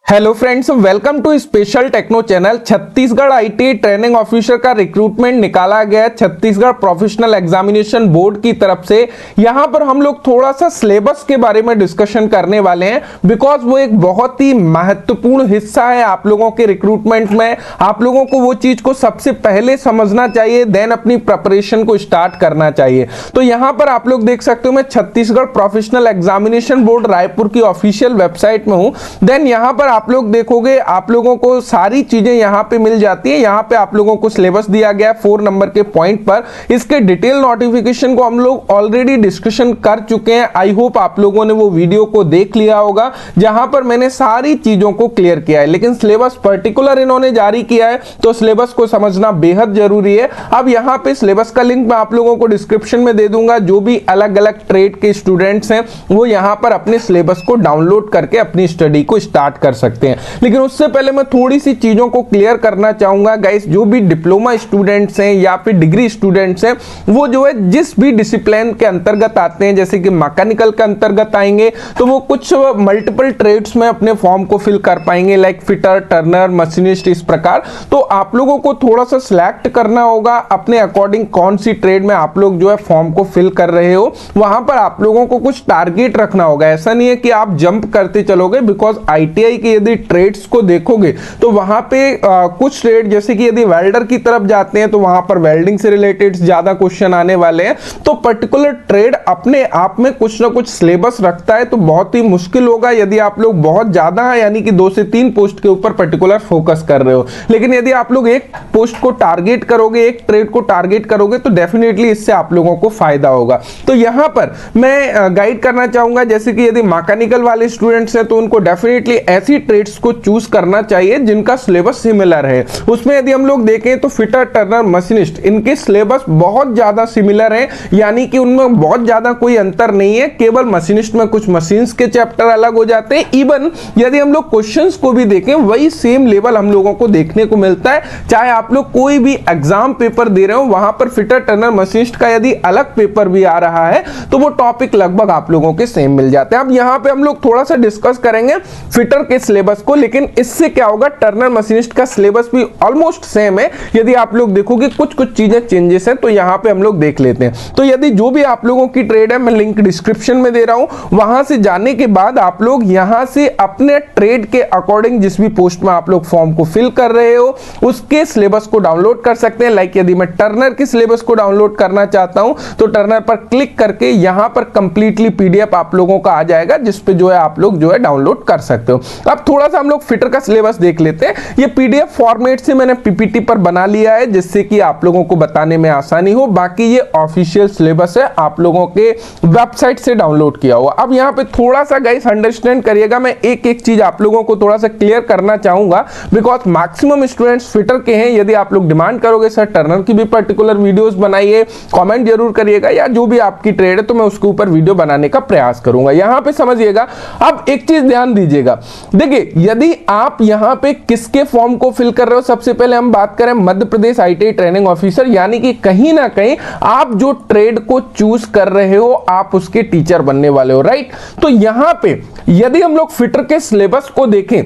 Hello friends, welcome to special techno channel. Chhattisgarh IT training officer का recruitment निकाला गया Chhattisgarh professional examination board की तरफ से। यहां पर हम लोग थोड़ा सा सिलेबस के बारे में डिस्कशन करने वाले हैं, बिकॉज वो एक बहुत ही महत्वपूर्ण हिस्सा है आप लोगों के रिक्रूटमेंट में। आप लोगों को वो चीज को सबसे पहले समझना चाहिए, देन अपनी प्रिपरेशन को स्टार्ट करना चाहिए। तो यहां पर आप लोग देख सकते हो, मैं Chhattisgarh professional examination board Raipur की ऑफिशियल वेबसाइट में हूं। देन यहां पर आप लोग देखोगे, आप लोगों को सारी चीजें यहां पे मिल जाती है। यहां पे आप लोगों को सिलेबस दिया गया है 4 नंबर के पॉइंट पर। इसके डिटेल नोटिफिकेशन को हम लोग ऑलरेडी डिस्कशन कर चुके हैं। आई होप आप लोगों ने वो वीडियो को देख लिया होगा, जहां पर मैंने सारी चीजों को क्लियर किया है। लेकिन सिलेबस पर्टिकुलर इन्होंने जारी किया है, तो सिलेबस को समझना बेहद जरूरी है। अब यहां पे सिलेबस का लिंक मैं आप लोगों को डिस्क्रिप्शन में दे दूंगा। जो भी अलग अलग ट्रेड के स्टूडेंट्स हैं, वो यहां पर अपने सिलेबस को डाउनलोड करके अपनी स्टडी को स्टार्ट कर सकते हैं। लेकिन उससे पहले मैं थोड़ी सी चीजों को क्लियर करना चाहूंगा गाइस। जो भी डिप्लोमा स्टूडेंट्स हैं या फिर डिग्री स्टूडेंट्स हैं, वो जो है जिस भी डिसिप्लिन के अंतर्गत आते हैं, जैसे कि मैकेनिकल के अंतर्गत आएंगे, तो वो कुछ मल्टीपल ट्रेड्स में अपने फॉर्म को फिल कर पाएंगे, लाइक फिटर, टर्नर, मशीनिस्ट, इस प्रकार। तो आप लोगों को थोड़ा सा सिलेक्ट करना होगा अपने अकॉर्डिंग, कौन सी ट्रेड में आप लोग जो है फॉर्म को फिल कर रहे हो। वहां पर आप लोगों को कुछ टारगेट रखना होगा। ऐसा नहीं है कि आप जंप करते चलोगे, बिकॉज आईटीआई की यदि ट्रेड्स को देखोगे तो वहां पे कुछ ट्रेड, जैसे कि यदि वेल्डर की तरफ जाते हैं तो वहां पर वेल्डिंग से रिलेटेड ज्यादा क्वेश्चन आने वाले हैं। तो पर्टिकुलर ट्रेड अपने आप में कुछ ना कुछ सिलेबस रखता है, तो बहुत ही मुश्किल होगा यदि आप लोग बहुत ज्यादा, यानी कि 2 से 3 पोस्ट के ऊपर पर्टिकुलर फोकस कर रहे हो। लेकिन यदि आप लोग एक पोस्ट को टारगेट करोगे, एक ट्रेड को टारगेट करोगे, तो डेफिनेटली इससे आप लोगों को फायदा होगा। तो यहां पर मैं गाइड करना चाहूंगा, जैसे कि यदि मैकेनिकल वाले स्टूडेंट्स हैं तो उनको डेफिनेटली ऐसी ट्रेड्स को चूज करना चाहिए जिनका सिलेबस सिमिलर है। उसमें यदि हम लोग देखें तो फिटर, टर्नर, मशीनिस्ट, इनके सिलेबस बहुत ज्यादा सिमिलर है, यानी कि उनमें बहुत ज्यादा कोई अंतर नहीं है। केवल मशीनिस्ट में कुछ मशीन्स के चैप्टर अलग हो जाते हैं। इवन यदि हम लोग क्वेश्चंस को भी देखें, वही सेम लेवल हम लोगों को देखने को मिलता है। चाहे आप लोग कोई भी एग्जाम पेपर दे रहे हो, वहां पर फिटर, टर्नर, मशीनिस्ट का यदि अलग पेपर भी आ रहा है, तो वो टॉपिक लगभग आप लोगों के सेम मिल जाते हैं। अब यहां पे हम लोग थोड़ा सा डिस्कस करेंगे फिटर के सिलेबस को, लेकिन इससे क्या होगा, टर्नर, मशीनिस्ट का सिलेबस भी ऑलमोस्ट सेम है। यदि आप लोग देखोगे कुछ चीजें चेंजेस हैं, तो यहां पे हम लोग देख लेते हैं। तो यदि जो भी आप लोगों की ट्रेड है, मैं लिंक डिस्क्रिप्शन में दे रहा हूं, वहां से जाने के बाद आप लोग यहां से अपने ट्रेड के अकॉर्डिंग जिस भी पोस्ट में आप लोग फॉर्म को फिल कर रहे हो, उसके सिलेबस को डाउनलोड कर सकते हैं। लाइक यदि मैं टर्नर के सिलेबस को डाउनलोड करना चाहता हूं, तो टर्नर पर क्लिक करके यहां पर कंप्लीटली पीडीएफ आप लोगों का आ जाएगा, जिस पे जो है आप लोग जो है डाउनलोड कर सकते हो। अब थोड़ा सा हम लोग फिटर का सिलेबस देख लेते हैं। ये पीडीएफ फॉर्मेट से मैंने पीपीटी पर बना लिया है, जिससे कि आप लोगों को बताने में आसानी हो। बाकी ये ऑफिशियल सिलेबस है, आप लोगों के वेबसाइट से डाउनलोड किया हुआ। अब यहाँ पे थोड़ा सा गाइस अंडरस्टैंड करिएगा, मैं एक एक चीज आप लोगों को थोड़ा सा क्लियर करना चाहूंगा, बिकॉज मैक्सिमम स्टूडेंट्स फिटर के हैं। यदि आप लोग डिमांड करोगे सर टर्नर की भी पर्टिकुलर वीडियोस बनाइए, कमेंट जरूर करिएगा, या जो भी आपकी ट्रेड है तो मैं उसके ऊपर वीडियो बनाने का प्रयास करूंगा। यहां पे समझिएगा। अब एक चीज ध्यान दीजिएगा, देखिए यदि आप यहां पे किसके फॉर्म को फिल कर रहे हो, सबसे पहले हम बात करें Madhya Pradesh ITI training officer, यानी कि कहीं ना कहीं आप जो ट्रेड को चूज कर रहे हो, आप उसके टीचर बनने वाले हो, राइट। तो यहां पे यदि हम लोग फिटर के सिलेबस को देखें,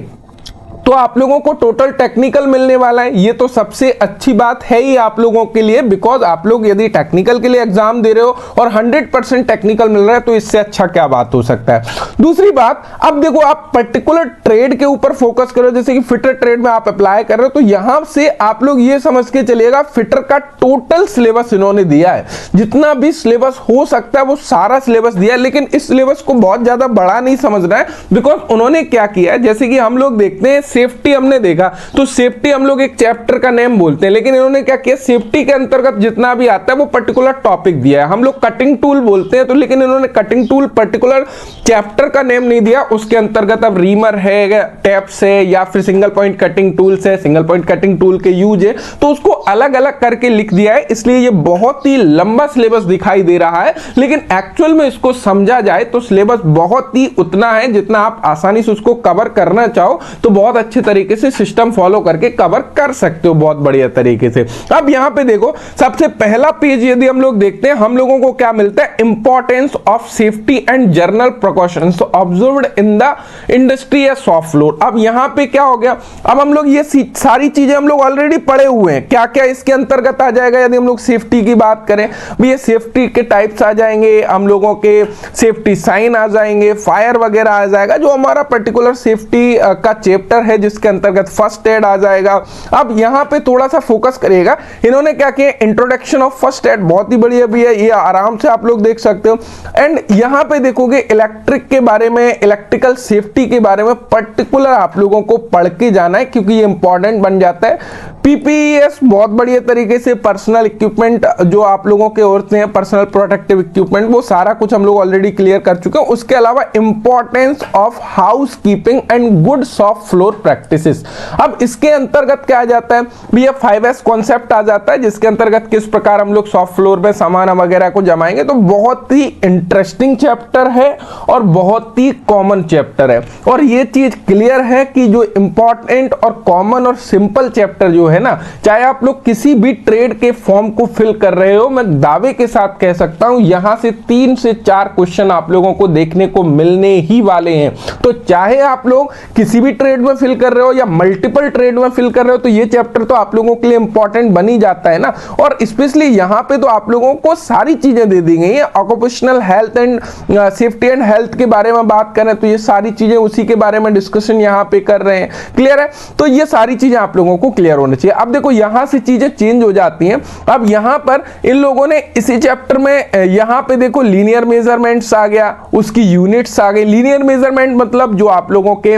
तो आप लोगों को टोटल टेक्निकल मिलने वाला है। ये तो सबसे अच्छी बात है ही आप लोगों के लिए, बिकॉज आप लोग यदि टेक्निकल के लिए एग्जाम दे रहे हो और 100% टेक्निकल मिल रहा है, तो इससे अच्छा क्या बात हो सकता है। दूसरी बात, अब देखो आप पर्टिकुलर ट्रेड के ऊपर फोकस करो, जैसे कि फिटर ट्रेड में आप अप्लाई कर रहे हो, तो यहां से आप लोग ये समझ के चलिएगा, फिटर का टोटल सिलेबस इन्होंने दिया है। जितना भी सिलेबस हो सकता है वो सारा सिलेबस दिया है। लेकिन इस सिलेबस को बहुत ज्यादा बड़ा नहीं समझना है, बिकॉज उन्होंने क्या किया है, जैसे कि हम लोग देखते हैं सेफ्टी हमने देखा, तो सेफ्टी हम लोग एक चैप्टर का नेम बोलते हैं, लेकिन इन्होंने क्या किया, सेफ्टी के अंतर्गत जितना भी आता है वो पर्टिकुलर टॉपिक दिया है। हम लोग कटिंग टूल बोलते हैं, तो लेकिन इन्होंने कटिंग टूल पर्टिकुलर चैप्टर का नेम नहीं दिया। उसके अंतर्गत अब रीमर है, टैप्स है, या फिर सिंगल पॉइंट कटिंग टूल्स है, सिंगल पॉइंट कटिंग टूल के यूज है, तो उसको अलग अलग करके लिख दिया है। इसलिए ये बहुत ही लंबा सिलेबस दिखाई दे रहा है, लेकिन एक्चुअल में इसको समझा जाए तो सिलेबस बहुत ही उतना है जितना आप आसानी से उसको कवर करना चाहो तो बहुत अच्छे तरीके से सिस्टम फॉलो करके कवर कर सकते हो बहुत बढ़िया तरीके से। अब यहाँ पे देखो सबसे पहला पेज यदि हम लोग देखते हैं, हम लोगों को क्या मिलता है, importance of safety and general precautions observed in the industry या शॉप फ्लोर। अब यहाँ पे क्या हो गया, अब हम लोग ये सारी चीजें हम लोग ऑलरेडी पढ़े हुए हैं, क्या क्या इसके अंतर्गत आ जाएगा यदि हम लोग सेफ्टी की बात करें। ये सेफ्टी के टाइप्स आ जाएंगे, हम लोगों के सेफ्टी साइन आ जाएंगे, फायर वगैरह आ जाएगा, जो हमारा पर्टिकुलर सेफ्टी का चैप्टर है जिसके अंतर्गत फर्स्ट एड आ जाएगा। अब यहाँ पे थोड़ा सा फोकस करिएगा, इन्होंने क्या किया, इंट्रोडक्शन ऑफ फर्स्ट एड बहुत ही बढ़िया भी है, ये आराम से आप लोग देख सकते हो। एंड यहाँ पे देखोगे इलेक्ट्रिक के बारे में, इलेक्ट्रिकल सेफ्टी के बारे में पर्टिकुलर आप लोगों को पढ़ के जाना है क्योंकि ये इंपॉर्टेंट बन जाता है। पीपीएस बहुत बढ़िया तरीके से, पर्सनल इक्विपमेंट जो आप लोगों के होते हैं, पर्सनल प्रोटेक्टिव इक्विपमेंट, वो सारा कुछ हम लोग ऑलरेडी क्लियर कर चुके हैं। उसके अलावा importance of house keeping and good shop floor practices. अब इसके अंतर्गत क्या आ जाता है, ये 5S कॉन्सेप्ट आ जाता है जिसके अंतर्गत किस प्रकार हम लोग शॉप फ्लोर पे सामान वगैरह को जमाएंगे। तो बहुत ही इंटरेस्टिंग चैप्टर है और बहुत ही कॉमन चैप्टर है, और ये चीज क्लियर है कि जो इंपॉर्टेंट और कॉमन और सिंपल चैप्टर जो है ना, चाहे आप लोग किसी भी ट्रेड के फॉर्म को फिल कर रहे हो, मैं दावे के साथ कह सकता हूं यहां से 3 से 4 क्वेश्चन आप लोगों को देखने को मिलने ही वाले हैं। तो चाहे आप लोग किसी भी ट्रेड में फिल कर रहे हो या मल्टीपल ट्रेड में फिल कर रहे हो, तो ये चैप्टर तो आप लोगों के लिए इंपॉर्टेंट बन ही जाता है ना। और स्पेशली यहां पे तो आप लोगों को सारी चीजें दे दी गई है। Occupational health and safety and health के बारे में बात करें तो ये सारी चीजें उसी के बारे में डिस्कशन यहां पे कर रहे हैं। क्लियर है, तो ये सारी चीजें आप लोगों को क्लियर होनी चाहिए। अब देखो यहां से चीजें चेंज हो जाती हैं। अब यहां पर इन लोगों ने इसी चैप्टर में यहां पे देखो लीनियर मेजरमेंट्स आ गया, उसकी यूनिट्स आ गई। लीनियर मेजरमेंट मतलब जो आप लोगों के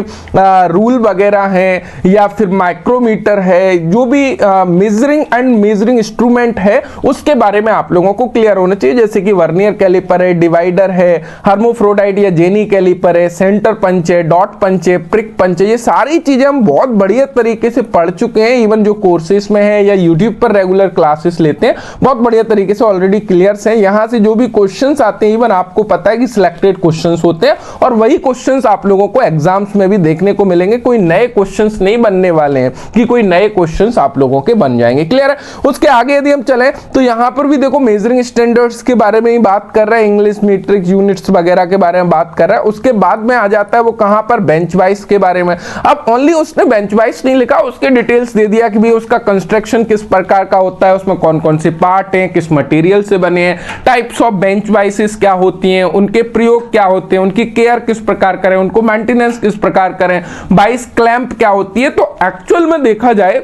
रूल वगैरह हैं या फिर माइक्रोमीटर है, जो भी मेजरिंग एंड मेजरिंग इंस्ट्रूमेंट है उसके बारे में आप लोगों को क्लियर होना चाहिए, जैसे कि वर्नियर कैलिपर है, डिवाइडर है, हर्मोफ्रोडाइट या जेनी कैलिपर है, सेंटर पंच है, डॉट पंच है, प्रिक पंच है। ये सारी चीजें हम बहुत बढ़िया तरीके से पढ़ चुके हैं, इवन जो कोर्सेज में है या यूट्यूब पर रेगुलर क्लासेस लेते हैं बहुत बढ़िया तरीके से ऑलरेडी क्लियर है। यहां से जो भी क्वेश्चंस आते हैं इवन आपको पता है कि सिलेक्टेड क्वेश्चंस होते हैं, और वही क्वेश्चंस आप लोगों को एग्जाम्स में भी देखने को मिलेंगे। कोई नए क्वेश्चंस नहीं बनने वाले हैं कि कोई नए क्वेश्चंस आप लोगों के बन जाएंगे। क्लियर है, उसके आगे यदि हम चले तो यहां पर भी देखो मेजरिंग स्टैंडर्ड्स के बारे में ही बात कर रहा है, इंग्लिश मीट्रिक यूनिट्स वगैरह के बारे में बात कर रहा है। उसके बाद में आ जाता है वो कहां पर, बेंच वाइज के बारे में। अब ओनली उसने बेंच वाइज नहीं लिखा, उसके डिटेल्स दे दिया कि भी उसका कंस्ट्रक्शन किस प्रकार का होता है, उसमें कौन कौन से पार्ट हैं, किस मटेरियल से बने हैं, टाइप्स ऑफ बेंच वाइसेस क्या होती हैं, उनके प्रयोग क्या होते हैं, उनकी केयर किस प्रकार करें, उनको मेंटेनेंस किस प्रकार करें, बाइस क्लैंप क्या होती है। तो एक्चुअल में देखा जाए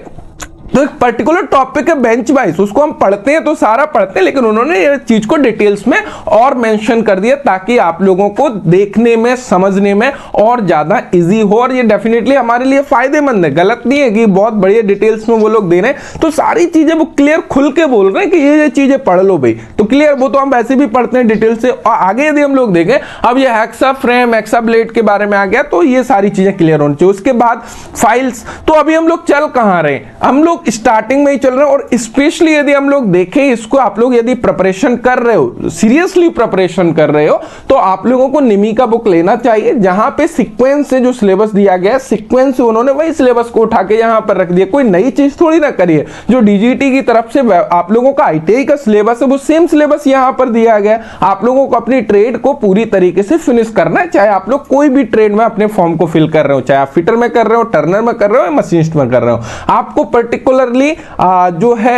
तो एक पर्टिकुलर टॉपिक है बेंच वाइज, उसको हम पढ़ते हैं तो सारा पढ़ते हैं, लेकिन उन्होंने ये चीज को डिटेल्स में और मेंशन कर दिया ताकि आप लोगों को देखने में, समझने में और ज्यादा इजी हो, और ये डेफिनेटली हमारे लिए फायदेमंद है। गलत नहीं है कि बहुत बढ़िया डिटेल्स में वो लोग दे रहे हैं, तो सारी चीजें वो क्लियर खुल के बोल रहे हैं कि ये चीजें पढ़ लो भाई। तो क्लियर, वो तो हम वैसे भी पढ़ते हैं डिटेल से। और आगे यदि हम लोग देखें, अब ये हेक्सा फ्रेम, हेक्सा ब्लेड के बारे में आ गया, तो ये सारी चीजें क्लियर होनी चाहिए। उसके बाद फाइल्स, तो अभी हम लोग चल कहां रहे, हम लोग स्टार्टिंग में ही चल रहे हैं। और स्पेशली यदि हम लोग देखें इसको, आप लोग यदि प्रिपरेशन कर रहे हो, सीरियसली प्रिपरेशन कर रहे हो, तो आप लोगों को निमी का बुक लेना चाहिए, जहां पे सीक्वेंस से जो सिलेबस दिया गया है, सीक्वेंस से उन्होंने वही सिलेबस को उठा के यहां पर रख दिया, कोई नई चीज थोड़ी ना करिए। जो डीजीटी की तरफ से आप लोगों का आईटीआई का सिलेबस है, वो सेम सिलेबस यहां पर दिया गया। आप लोगों को अपनी ट्रेड को पूरी तरीके से फिनिश करना है, चाहे आप लोग कोई भी ट्रेड में अपने फॉर्म को फिल कर रहे हो, चाहे आप फिटर में कर रहे हो, टर्नर में कर रहे हो, मशीनिस्ट में कर रहे हो। आपको पर्टिकुलरली जो है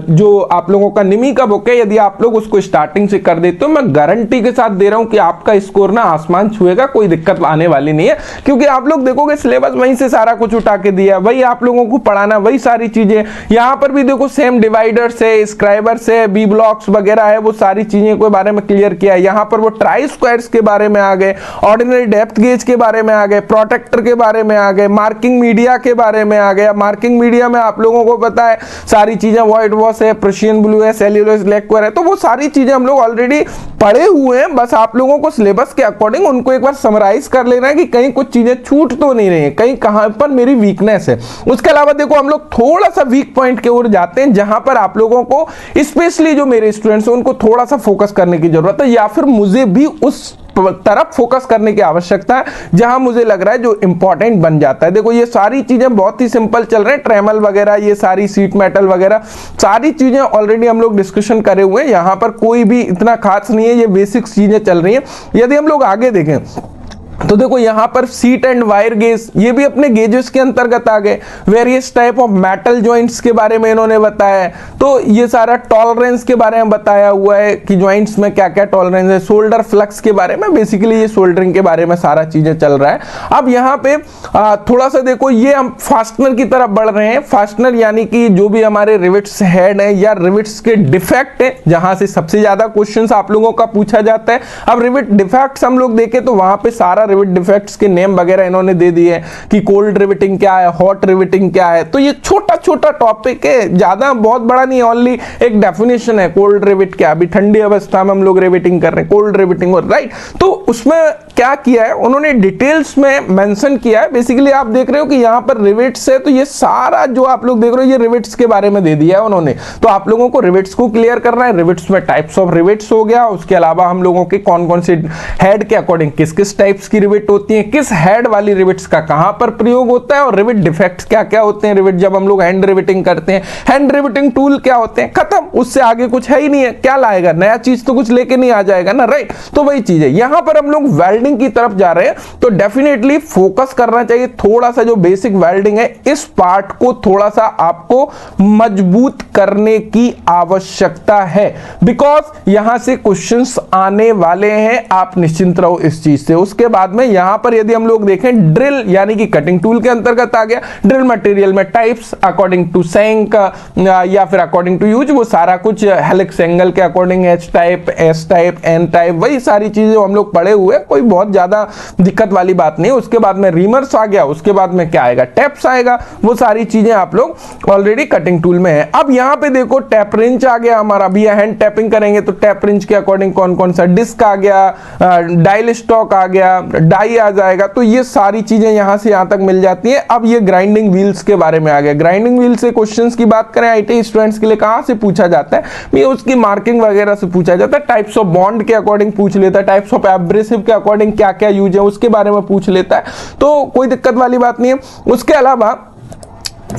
जो आप लोगों का निमी का बुक है, यदि आप लोग उसको स्टार्टिंग से कर देते हो, मैं गारंटी के साथ दे रहा हूं कि आपका स्कोर ना आसमान छुएगा, कोई दिक्कत आने वाली नहीं है। क्योंकि आप लोग देखोगे सिलेबस वहीं से सारा कुछ उठा के दिया, वही आप लोगों को पढ़ाना, वही सारी चीजें। यहां पर भी देखो सेम डिवाइडर्स है, स्क्राइबर्स है, बी ब्लॉक्स वगैरह है, वो सारी चीजें के बारे में क्लियर किया है। यहां पर वो ट्राई स्क्वायर्स के बारे में आ गए, ऑर्डिनरी डेप्थ गेज के बारे में आ गए, प्रोटेक्टर के बारे में आ गए, मार्किंग मीडिया के बारे में आ गया। मार्किंग मीडिया में आप लोगों को पता है सारी चीजें, व्हाइट वॉश है, प्रेशियन ब्लू है, सेल्यूलोज लैक्वेयर है, तो वो सारी चीजें हम लोग ऑलरेडी पढ़े हुए हैं। बस आप लोगों को सिलेबस के अकॉर्डिंग उनको एक बार समराइज कर लेना है कि कहीं कुछ चीजें छूट तो नहीं रही है, कहीं कहां पर मेरी वीकनेस है। उसके अलावा देखो हम लोग थोड़ा सा वीक पॉइंट की ओर जाते हैं, जहां पर आप लोगों को स्पेशली जो मेरे स्टूडेंट्स हैं उनको थोड़ा सा फोकस करने की जरूरत है, या फिर मुझे भी उस तरफ फोकस करने की आवश्यकता है, जहां मुझे लग रहा है जो इंपॉर्टेंट बन जाता है। देखो ये सारी चीजें बहुत ही सिंपल चल रहे हैं, ट्रेमल वगैरह, ये सारी सीट मेटल वगैरह सारी चीजें ऑलरेडी हम लोग डिस्कशन करे हुए हैं, यहां पर कोई भी इतना खास नहीं है, ये बेसिक चीजें चल रही हैं। यदि हम लोग आगे देखें तो देखो यहां पर सीट एंड वायर गेज, ये भी अपने गेजेस के अंतर्गत आ गए। Various type of metal joints के बारे में इन्होंने बताया है, तो ये सारा टॉलरेंस के बारे में बताया हुआ है कि जॉइंट्स में क्या क्या टॉलरेंस है। सोल्डर फ्लक्स के बारे में, बेसिकली ये सोल्डरिंग के बारे में सारा चीजें चल रहा है। अब यहाँ पे थोड़ा सा देखो, ये हम फास्टनर की तरफ बढ़ रहे हैं। फास्टनर यानी कि जो भी हमारे रिविट्स हेड है या रिविट्स के डिफेक्ट है, जहां से सबसे ज्यादा क्वेश्चंस आप लोगों का पूछा जाता है। अब रिविट डिफेक्ट्स हम लोग देखें तो वहां पे सारा रिविट डिफेक्ट्स के नेम वगैरह इन्होंने दे दिए कि कोल्ड रिविटिंग क्या है, हॉट रिविटिंग क्या है। तो ये छोटा छोटा टॉपिक है, ज्यादा बहुत बड़ा नहीं, ओनली एक डेफिनेशन है कोल्ड रिविट क्या। अभी ठंडी अवस्था में हम लोग रिविटिंग कर रहे हैं, कोल्ड रिविटिंग, राइट। तो उसमें क्या किया है उन्होंने, डिटेल्स में मेंशन किया है। बेसिकली आप देख रहे हो कि यहां पर रिविट्स है, तो ये सारा जो आप लोग देख रहे हो ये रिविट्स के बारे में दे दिया है उन्होंने। तो आप लोगों को रिविट्स को क्लियर करना है। रिविट्स में टाइप्स ऑफ रिविट्स हो गया, उसके अलावा हम लोगों के कौन कौन से हेड के अकॉर्डिंग किस किस टाइप्स की रिविट होती है, किस हेड वाली रिविट्स का कहां पर प्रयोग होता है, और रिविट डिफेक्ट्स क्या क्या होते हैं। रिविट जब हम लोग हैंड रिविटिंग करते हैं, हैंड रिविटिंग टूल क्या होते हैं, खत्म, उससे आगे कुछ है ही नहीं है। क्या लाएगा, नया चीज तो कुछ लेके नहीं आ जाएगा ना, राइट। तो वही चीज है, यहां पर हम लोग वेल्डिंग की तरफ जा रहे हैं, तो डेफिनेटली फोकस करना चाहिए थोड़ा सा। जो बेसिक वेल्डिंग है, इस पार्ट को थोड़ा सा आपको मजबूत करने की आवश्यकता है, बिकॉज यहां से क्वेश्चंस आने वाले हैं, आप निश्चिंत रहो इस चीज से। उसके बाद में यहां पर यदि हम लोग देखें, ड्रिल यानी कि कटिंग टूल के अंतर्गत आ गया। ड्रिल मटेरियल में टाइप्स अकॉर्डिंग टू सैंक या फिर अकॉर्डिंग टू यूज, वो सारा कुछ हेलिक्स एंगल के according, H type, S type, N type, वही सारी चीजें हम लोग पढ़े हुए, कोई बहुत ज्यादा दिक्कत वाली बात नहीं। उसके बाद में रीमर्स आ गया, उसके बाद में क्या आएगा, टैप्स आएगा, वो सारी चीजें आप लोग ऑलरेडी कटिंग टूल में है। अब यहां पे देखो टैप रिंच आ गया हमारा, अभी हैंड टैपिंग करेंगे तो टैप रिंच के अकॉर्डिंग कौन कौन सा, डिस्क आ गया, डायल स्टॉक आ गया, डाई आ जाएगा। तो ये सारी चीजें यहां से यहां तक मिल जाती हैं। अब ये ग्राइंडिंग व्हील्स के बारे में आ गया। ग्राइंडिंग व्हील से क्वेश्चंस की बात करें आईटी स्टूडेंट्स के लिए कहां से पूछा जाता है, ये उसकी मार्किंग वगैरह से पूछा जाता है। टाइप्स ऑफ बॉन्ड के अकॉर्डिंग पूछ लेता है, टाइप्स ऑफ एब्रेसिव के अकॉर्डिंग क्या क्या यूज है उसके बारे में पूछ लेता है, तो कोई दिक्कत वाली बात नहीं है। उसके अलावा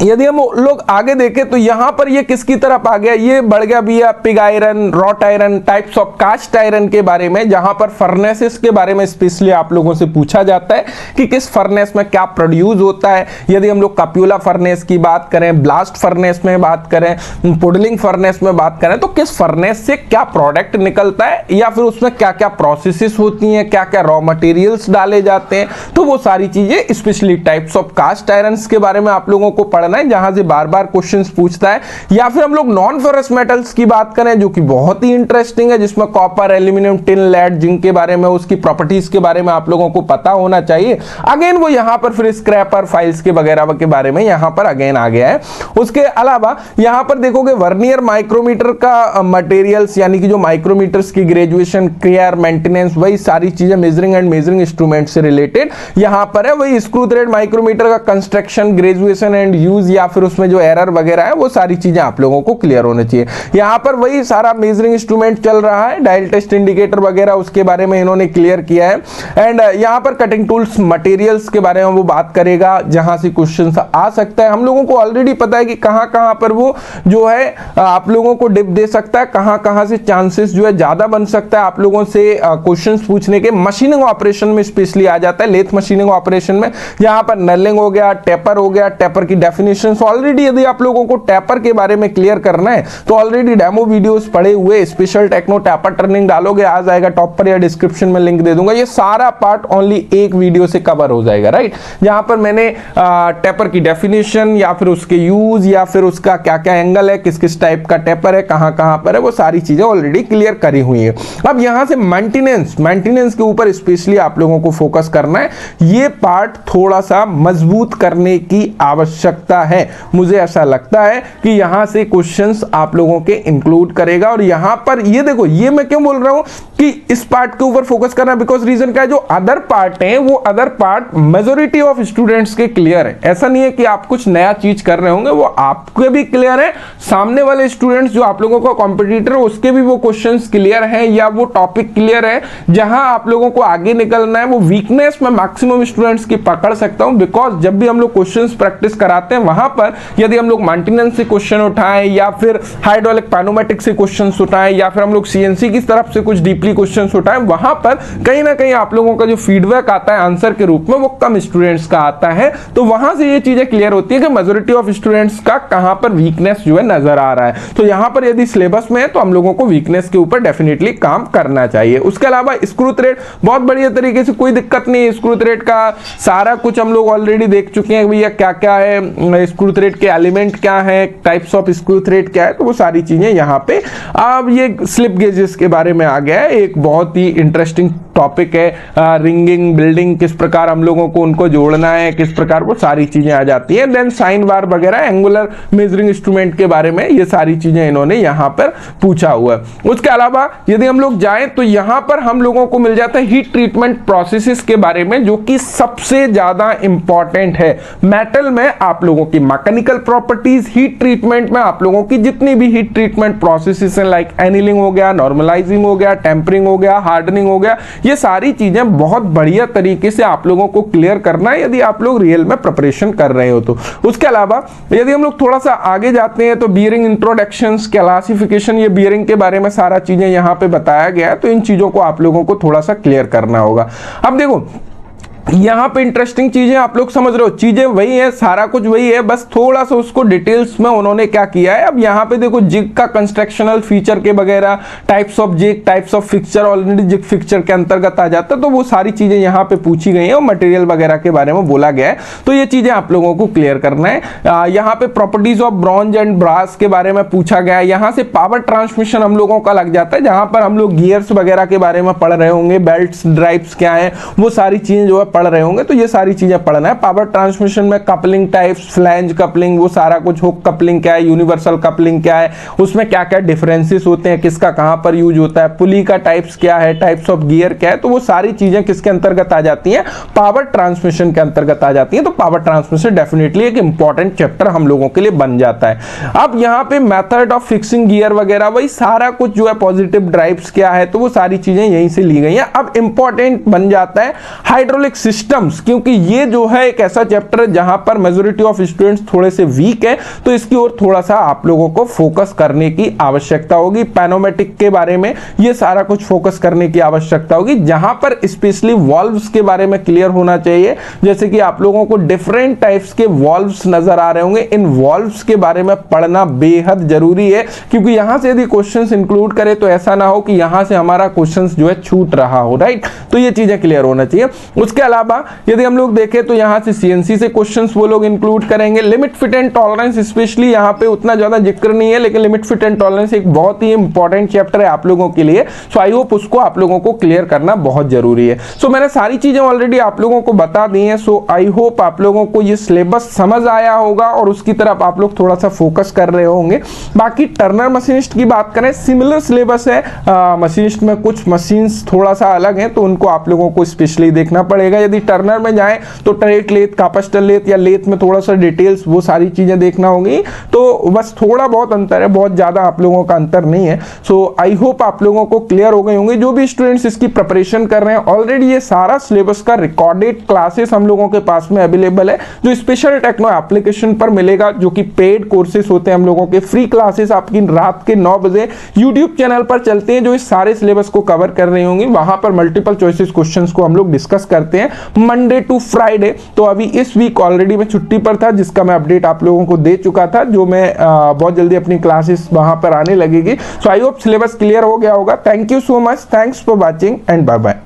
यदि हम लोग आगे देखें तो यहां पर ये किसकी तरफ आ गया, ये बढ़ गया भैया pig iron, wrought iron, types of cast iron के बारे में, जहां पर फर्नेसेस के बारे में स्पेशली आप लोगों से पूछा जाता है कि किस फर्नेस में क्या प्रोड्यूस होता है। यदि हम लोग कप्यूला फर्नेस की बात करें, ब्लास्ट फर्नेस में बात करें, पुडलिंग फर्नेस में बात करें, तो किस फर्नेस से क्या प्रोडक्ट निकलता है, या फिर उसमें क्या क्या प्रोसेसेस होती हैं, क्या क्या रॉ मटेरियल्स डाले जाते हैं, तो वो सारी चीजें specially types of cast iron के बारे में आप लोगों को पढ़ना है, जहां से बार बार क्वेश्चंस पूछता है। या फिर हम लोग नॉन फेरस मेटल्स की बात करें, जो कि बहुत ही इंटरेस्टिंग है, जिसमें copper, aluminium, tin, lead, zinc के बारे में, उसकी प्रॉपर्टीज के बारे में आप लोगों को पता होना चाहिए। अगेन वो यहां पर फिर स्क्रैपर फाइल्स के वगैरह के बारे में यहां पर अगेन आ गया है। उसके अलावा यहां पर देखोगे वर्नियर माइक्रोमीटर का मटेरियल्स, यानी कि जो माइक्रोमीटर्स की ग्रेजुएशन, केयर, मेंटेनेंस, वही सारी चीजें मेजरिंग एंड मेजरिंग इंस्ट्रूमेंट से रिलेटेड यहां पर है। वही स्क्रू थ्रेड माइक्रोमीटर का कंस्ट्रक्शन, ग्रेजुएशन एंड यूज, या फिर उसमें जो एरर वगैरह है, वो सारी चीजें आप लोगों को क्लियर होना चाहिए। यहां पर वही सारा मेजरिंग इंस्ट्रूमेंट चल रहा है, डायल टेस्ट इंडिकेटर वगैरह, उसके बारे में इन्होंने क्लियर किया है। एंड यहां पर कटिंग टूल्स मटेरियल्स के बारे में वो बात करेगा, जहां से क्वेश्चन आ सकता है। हम लोगों को ऑलरेडी पता है कि कहां कहां पर वो जो है आप लोगों को डिप दे सकता है, कहां कहां से चांसेस जो है ज्यादा बन सकता है आप लोगों से क्वेश्चंस पूछने के। मशीनिंग ऑपरेशन में स्पेशली आ जाता है, लेथ मशीनिंग ऑपरेशन में, यहां पर नलिंग हो गया, टेपर हो गया, टेपर की डेफिनेशन ऑलरेडी, यदि आप लोगों को टैपर के बारे में क्लियर करना है तो ऑलरेडी डेमो वीडियोस पड़े हुए, स्पेशल टेक्नो टैपर टर्निंग डालोगे आ जाएगा टॉप पर, या डिस्क्रिप्शन में लिंक दे दूंगा। ये सारा पार्ट ओनली एक वीडियो से कवर हो जाएगा, राइट, जहां पर मैंने टैपर की डेफिनेशन, या फिर उसके यूज, या फिर उसका क्या क्या एंगल है, किस किस टाइप का टैपर है, कहां कहां पर है, वो सारी चीजें ऑलरेडी क्लियर करी हुई है। अब यहां से मेंटेनेंस के ऊपर स्पेशली आप लोगों को फोकस करना है। ये पार्ट थोड़ा सा मजबूत करने की आवश्यकता है, मुझे ऐसा लगता है कि यहां से क्वेश्चंस आप लोगों के इंक्लूड करेगा। और यहां पर ये देखो, ये मैं क्यों बोल रहा हूं कि इस पार्ट के ऊपर फोकस करना, बिकॉज रीजन क्या है, जो अदर पार्ट है वो other part majority of students के क्लियर है। ऐसा नहीं है कि आप कुछ नया चीज कर रहे होंगे, वो आपके भी क्लियर है, सामने वाले स्टूडेंट्स जो आप लोगों का कॉम्पिटिटर है उसके भी वो क्वेश्चंस क्लियर है या वो टॉपिक क्लियर है। जहां आप लोगों को आगे निकलना है वो वीकनेस में मैक्सिमम स्टूडेंट्स की पकड़ सकता हूं, बिकॉज जब भी हम लोग क्वेश्चंस प्रैक्टिस कराते हैं वहां पर यदि हम लोग मेंटेनेंस से क्वेश्चन उठाएं या फिर हाइड्रोलिक पैनोमेटिक से क्वेश्चंस उठाएं या फिर हम लोग सीएनसी की तरफ से कुछ डीपली क्वेश्चंस उठाएं, वहां पर कहीं ना कहीं आप लोगों का जो फीडबैक आता है आंसर के रूप में वो कम स्टूडेंट्स का आता है। तो वहां से ये चीजें क्लियर होती है कि मेजॉरिटी ऑफ स्टूडेंट्स का कहां पर वीकनेस जो है नजर आ रहा है। तो यहां पर यदि सिलेबस में है तो हम लोगों को वीकनेस के ऊपर डेफिनेटली काम करना चाहिए। उसके अलावा स्क्रू थ्रेड बहुत बढ़िया तरीके से, कोई दिक्कत नहीं है। स्क्रू थ्रेड का सारा कुछ हम लोग ऑलरेडी देख चुके हैं भैया, क्या क्या है स्क्रू थ्रेड के एलिमेंट क्या है, टाइप्स ऑफ स्क्रू थ्रेड क्या है, तो वो सारी चीजें यहाँ पे। अब ये स्लिप गेजेस के बारे में आ गया है, एक बहुत ही इंटरेस्टिंग टॉपिक है। रिंगिंग, बिल्डिंग, किस प्रकार हम लोगों को उनको जोड़ना है, किस प्रकार वो सारी चीजें आ जाती है। देन साइन बार वगैरह, एंगुलर मेजरिंग इंस्ट्रूमेंट के बारे में ये सारी चीजें इन्होंने यहाँ पर पूछा हुआ है। उसके अलावा यदि हम लोग जाएं तो यहाँ पर हम लोगों को मिल जाता है हीट ट्रीटमेंट प्रोसेसेस के बारे में, जो कि सबसे ज्यादा इंपॉर्टेंट है। मेटल में आप लोगों की मैकेनिकल प्रॉपर्टीज, हीट ट्रीटमेंट में आप लोगों की जितनी भी हीट ट्रीटमेंट प्रोसेसेस हैं, लाइक एनिलिंग हो गया, नॉर्मलाइजिंग हो गया, टेम्परिंग हो गया, हार्डनिंग हो गया, ये सारी चीजें बहुत बढ़िया तरीके से आप लोगों को क्लियर करना है यदि आप लोग रियल में प्रिपरेशन कर रहे हो तो। उसके अलावा यदि हम लोग थोड़ा सा आगे जाते हैं तो बियरिंग इंट्रोडक्शंस, क्लासिफिकेशन, ये बियरिंग के बारे में सारा चीजें यहाँ पे बताया गया है, तो इन चीजों को आप लोगों को थोड़ा सा क्लियर करना होगा। अब देखो यहाँ पे इंटरेस्टिंग चीजें आप लोग समझ रहे हो, चीजें वही है, सारा कुछ वही है, बस थोड़ा सा उसको डिटेल्स में उन्होंने क्या किया है। अब यहाँ पे देखो जिग का कंस्ट्रक्शनल फीचर के वगैरह, types of jig, types of fixture, already jig fixture के अंतर्गत आ जाता है, तो वो सारी चीजें यहाँ पे पूछी गई है और मटेरियल वगैरह के बारे में बोला गया है, तो ये चीजें आप लोगों को क्लियर करना है। यहाँ पे properties of bronze and brass के बारे में पूछा गया है। यहाँ से पावर ट्रांसमिशन हम लोगों का लग जाता है, जहां पर हम लोग गियर्स वगैरह के बारे में पढ़ रहे होंगे, बेल्ट्स, ड्राइव्स क्या है, वो सारी चीजें जो है पढ़ रहे होंगे, तो ये सारी चीजें पढ़ना है। पावर ट्रांसमिशन में कपलिंग टाइप्स, फ्लैंज कपलिंग, वो सारा कुछ, हुक कपलिंग क्या है, यूनिवर्सल कपलिंग क्या है, उसमें क्या क्या डिफरेंसेस होते हैं, किसका कहां पर यूज होता है, पुली का टाइप्स क्या है, टाइप्स ऑफ गियर क्या है, तो वो सारी चीजें किसके अंतर्गत आ जाती हैं, पावर ट्रांसमिशन के अंतर्गत आ जाती है। तो पावर ट्रांसमिशन डेफिनेटली एक इंपॉर्टेंट चैप्टर हम लोगों के लिए बन जाता है। अब यहाँ पे मेथड ऑफ फिक्सिंग गियर वगैरह, वही सारा कुछ जो है, पॉजिटिव ड्राइव्स क्या है, तो वो सारी चीजें यहीं से ली गई हैं। अब इंपॉर्टेंट बन जाता है हाइड्रोलिक सिस्टम्स, क्योंकि ये जो है एक ऐसा चैप्टर है जहां पर मेजॉरिटी ऑफ स्टूडेंट्स थोड़े से वीक है, तो इसकी ओर थोड़ा सा आप लोगों को फोकस करने की आवश्यकता होगी। पैनोमेटिक के बारे में ये सारा कुछ फोकस करने की आवश्यकता होगी, जहां पर स्पेशली वॉल्व्स के बारे में क्लियर होना चाहिए। जैसे कि आप लोगों को डिफरेंट टाइप्स के वॉल्व्स नजर आ रहे होंगे, इन वॉल्व्स के बारे में पढ़ना बेहद जरूरी है, क्योंकि यहां से यदि क्वेश्चंस इंक्लूड करें तो ऐसा ना हो कि यहां से हमारा क्वेश्चंस जो है छूट रहा हो, राइट। तो ये चीजें क्लियर होना चाहिए। उसके अलावा यदि हम लोग देखें तो यहां से सीएनसी से क्वेश्चंस वो लोग इंक्लूड करेंगे। Limit fit and tolerance specially यहां पे उतना ज्यादा जिक्र नहीं है, लेकिन लिमिट फिट एंड टॉलरेंस एक बहुत ही इंपॉर्टेंट चैप्टर है आप लोगों के लिए। सो आई होप उसको आप लोगों को क्लियर करना बहुत जरूरी है। सो मैंने सारी चीजें ऑलरेडी आप लोगों को बता दी हैं। सो आई होप आप लोगों को ये सिलेबस समझ आया होगा और उसकी तरफ आप लोग थोड़ा सा फोकस कर रहे होंगे। बाकी टर्नर मशीनिस्ट की बात करें, सिमिलर सिलेबस है। मशीनिस्ट में कुछ मशीन्स थोड़ा सा अलग हैं, तो उनको आप लोगों को स्पेशली देखना पड़ेगा। यदि टर्नर में जाएं तो टरेट लेथ, कापस्टर लेथ या लेथ में थोड़ा सा डिटेल्स, वो सारी चीजें देखना होगी। तो बस थोड़ा बहुत अंतर है, बहुत ज्यादा आप लोगों का अंतर नहीं है। सो आई होप आप लोगों को क्लियर हो गए होंगे। जो भी स्टूडेंट्स इसकी प्रिपरेशन कर रहे हैं, ऑलरेडी ये सारा सिलेबस का रिकॉर्डेड क्लासेस हम लोगों के पास में अवेलेबल है, जो स्पेशल टेक्नो एप्लीकेशन पर मिलेगा, जो कि पेड कोर्सेस होते हैं हम लोगों के। फ्री क्लासेस आपकी रात के 9 बजे यूट्यूब चैनल पर चलते हैं, जो इस सारे सिलेबस को कवर कर रही होंगी। वहां पर मल्टीपल चॉइसेस क्वेश्चंस को हम लोग डिस्कस करते हैं मंडे टू फ्राइडे। तो अभी इस वीक ऑलरेडी मैं छुट्टी पर था, जिसका मैं अपडेट आप लोगों को दे चुका था, जो मैं बहुत जल्दी अपनी क्लासेस वहां पर आने लगेगी। So I hope syllabus clear हो गया होगा। Thank you so much, thanks for watching and bye bye.